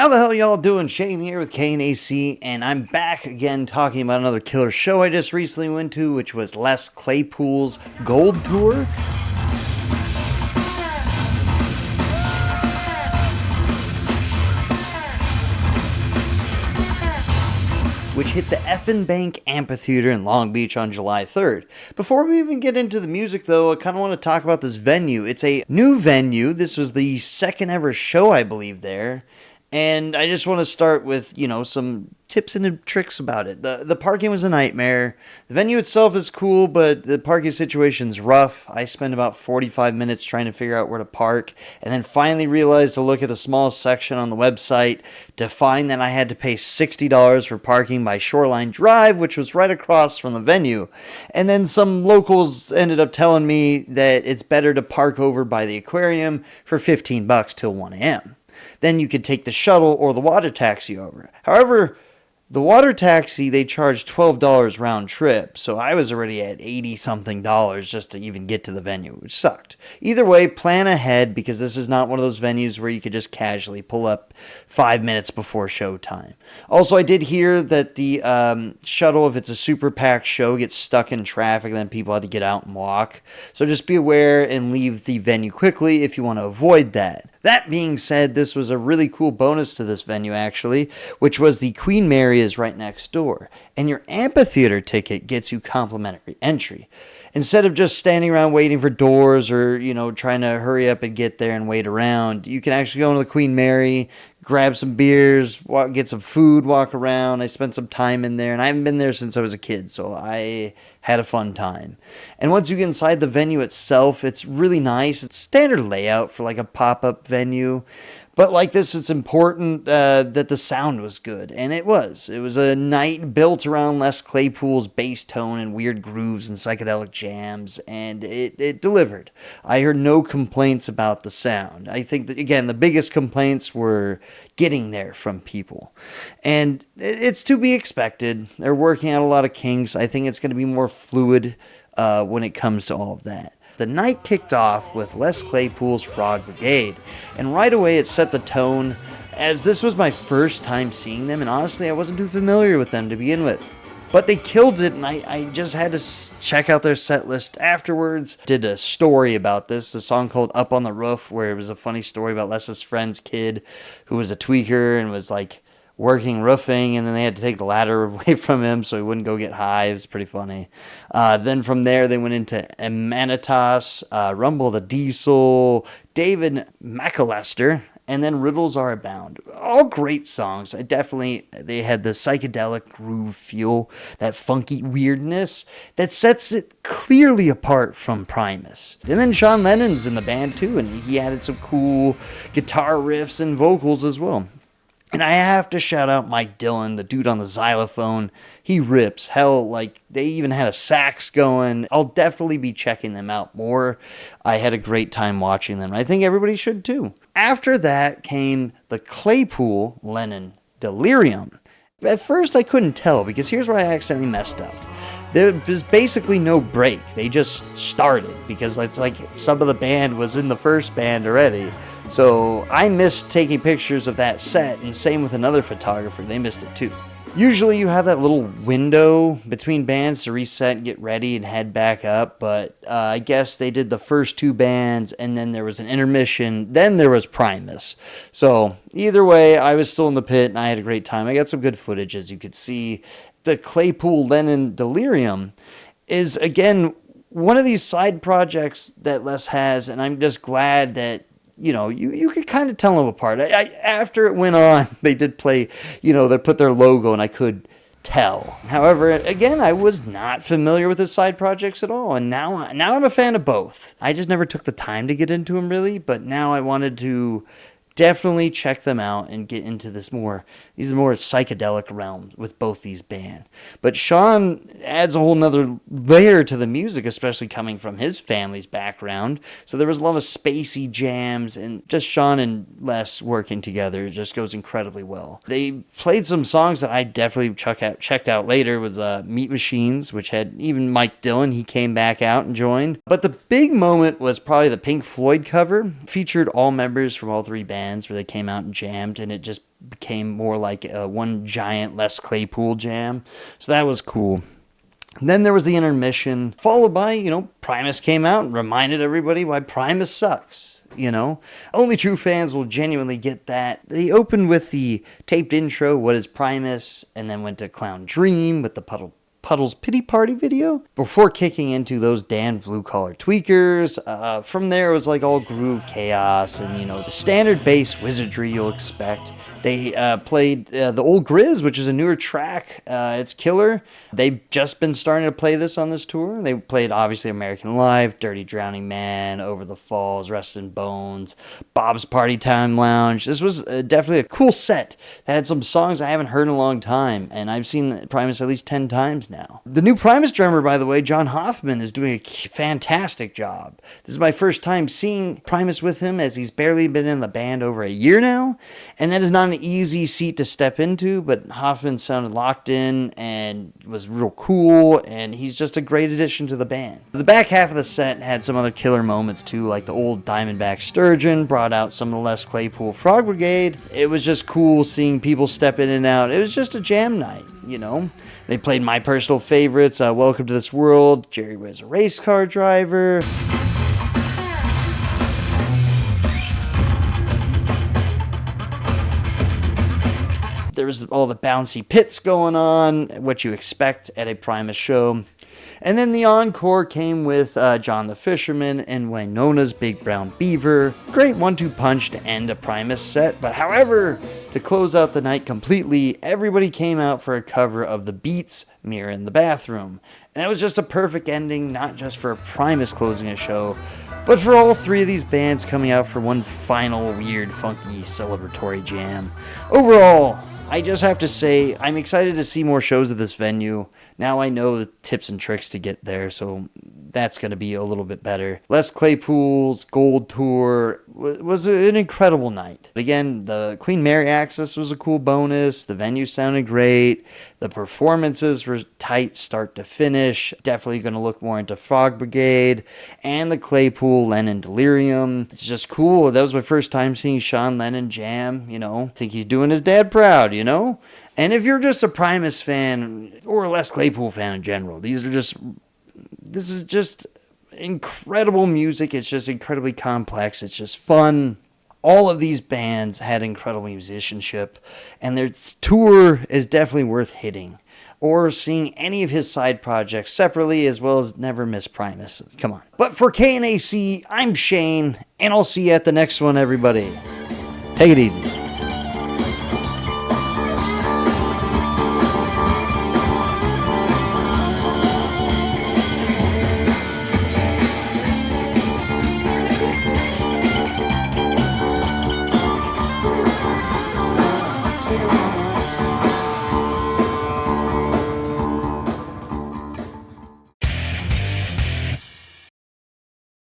How the hell y'all doing? Shane here with KNAC, and I'm back again talking about another killer show I just recently went to, which was Les Claypool's Gold Tour. Which hit the F&M Bank Amphitheater in Long Beach on July 3rd. Before we even get into the music though, I kind of want to talk about this venue. It's a new venue. This was the second ever show, I believe, there. And I just want to start with, some tips and tricks about it. The parking was a nightmare. The venue itself is cool, but the parking situation's rough. I spent about 45 minutes trying to figure out where to park, and then finally realized to look at the small section on the website to find that I had to pay $60 for parking by Shoreline Drive, which was right across from the venue. And then some locals ended up telling me that it's better to park over by the aquarium for $15 till 1 a.m. Then you could take the shuttle or the water taxi over. However, the water taxi, they charge $12 round trip, so I was already at $80-something just to even get to the venue, which sucked. Either way, plan ahead, because this is not one of those venues where you could just casually pull up 5 minutes before showtime. Also, I did hear that the shuttle, if it's a super packed show, gets stuck in traffic, then people had to get out and walk. So just be aware and leave the venue quickly if you want to avoid that. That being said, this was a really cool bonus to this venue, actually, which was the Queen Mary is right next door, and your amphitheater ticket gets you complimentary entry. Instead of just standing around waiting for doors or, trying to hurry up and get there and wait around, you can actually go into the Queen Mary, grab some beers, get some food, walk around. I spent some time in there, and I haven't been there since I was a kid, so I had a fun time. And once you get inside the venue itself, it's really nice. It's standard layout for like a pop-up venue. But like this, it's important that the sound was good, and it was. It was a night built around Les Claypool's bass tone and weird grooves and psychedelic jams, and it delivered. I heard no complaints about the sound. I think that, again, the biggest complaints were getting there from people. And it's to be expected. They're working out a lot of kinks. I think it's going to be more fluid when it comes to all of that. The night kicked off with Les Claypool's Frog Brigade, and right away it set the tone, as this was my first time seeing them, and honestly I wasn't too familiar with them to begin with. But they killed it, and I just had to check out their set list afterwards. Did a story about this, a song called Up on the Roof, where it was a funny story about Les's friend's kid who was a tweaker and was like working roofing, and then they had to take the ladder away from him so he wouldn't go get high. It was pretty funny. Then from there, they went into Amanitas, Rumble the Diesel, David McAllister, and then Riddles Are Abound. All great songs. They had the psychedelic groove feel, that funky weirdness that sets it clearly apart from Primus. And then Sean Lennon's in the band too, and he added some cool guitar riffs and vocals as well. And I have to shout out Mike Dillon, the dude on the xylophone. He rips. Hell, like, they even had a sax going. I'll definitely be checking them out more. I had a great time watching them. I think everybody should too. After that came the Claypool Lennon Delirium. At first, I couldn't tell, because here's where I accidentally messed up. There was basically no break. They just started, because it's like some of the band was in the first band already. So I missed taking pictures of that set, and same with another photographer. They missed it too. Usually you have that little window between bands to reset, get ready, and head back up, but I guess they did the first two bands, and then there was an intermission, then there was Primus. So either way, I was still in the pit, and I had a great time. I got some good footage, as you could see. The Claypool Lennon Delirium is, again, one of these side projects that Les has, and I'm just glad that you could kind of tell them apart. After it went on, they did play, they put their logo, and I could tell. However, again, I was not familiar with his side projects at all, and now I'm a fan of both. I just never took the time to get into them, really, but now I wanted to definitely check them out and get into these more psychedelic realms with both these bands. But Sean adds a whole nother layer to the music, especially coming from his family's background. So there was a lot of spacey jams, and just Sean and Les working together just goes incredibly well. They played some songs that I definitely checked out later. Was Meat Machines, which had even Mike Dillon. He came back out and joined. But the big moment was probably the Pink Floyd cover. Featured all members from all three bands, where they came out and jammed, and it just became more like one giant Les Claypool jam. So that was cool. Then there was the intermission, followed by, Primus came out and reminded everybody why Primus sucks. Only true fans will genuinely get that. They opened with the taped intro, What is Primus? And then went to Clown Dream with the Puddles Pity Party video before kicking into those damned blue collar tweakers. From there it was like all groove chaos and the standard bass wizardry you'll expect. They played the Old Grizz, which is a newer track. It's killer. They've just been starting to play this on this tour. They played obviously American Life, Dirty Drowning Man, Over the Falls, Rest in Bones, Bob's Party Time Lounge. This was definitely a cool set that had some songs I haven't heard in a long time, and I've seen Primus at least 10 times now. The new Primus drummer, by the way, John Hoffman, is doing a fantastic job. This is my first time seeing Primus with him, as he's barely been in the band over a year now, and that is not an easy seat to step into, but Hoffman sounded locked in and was real cool, and he's just a great addition to the band. The back half of the set had some other killer moments too, like the old Diamondback Sturgeon brought out some of the Les Claypool Frog Brigade. It was just cool seeing people step in and out. It was just a jam night, They played my personal favorites, Welcome to This World, Jerry was a Race Car Driver. There was all the bouncy pits going on, what you expect at a Primus show. And then the encore came with John the Fisherman and Wynona's Big Brown Beaver. Great 1-2 punch to end a Primus set. But however, to close out the night completely, everybody came out for a cover of The Beats' Mirror in the Bathroom. And that was just a perfect ending, not just for Primus closing a show, but for all three of these bands coming out for one final weird, funky, celebratory jam. Overall, I just have to say, I'm excited to see more shows at this venue. Now I know the tips and tricks to get there, so that's going to be a little bit better. Les Claypool's Gold Tour was an incredible night. Again, the Queen Mary access was a cool bonus. The venue sounded great. The performances were tight start to finish. Definitely going to look more into Frog Brigade and the Claypool Lennon Delirium. It's just cool. That was my first time seeing Sean Lennon jam, I think he's doing his dad proud, And if you're just a Primus fan or a Les Claypool fan in general, this is just incredible music. It's just incredibly complex. It's just fun. All of these bands had incredible musicianship, and their tour is definitely worth hitting or seeing any of his side projects separately, as well as never miss Primus. Come on. But for KNAC, I'm Shane, and I'll see you at the next one, everybody. Take it easy.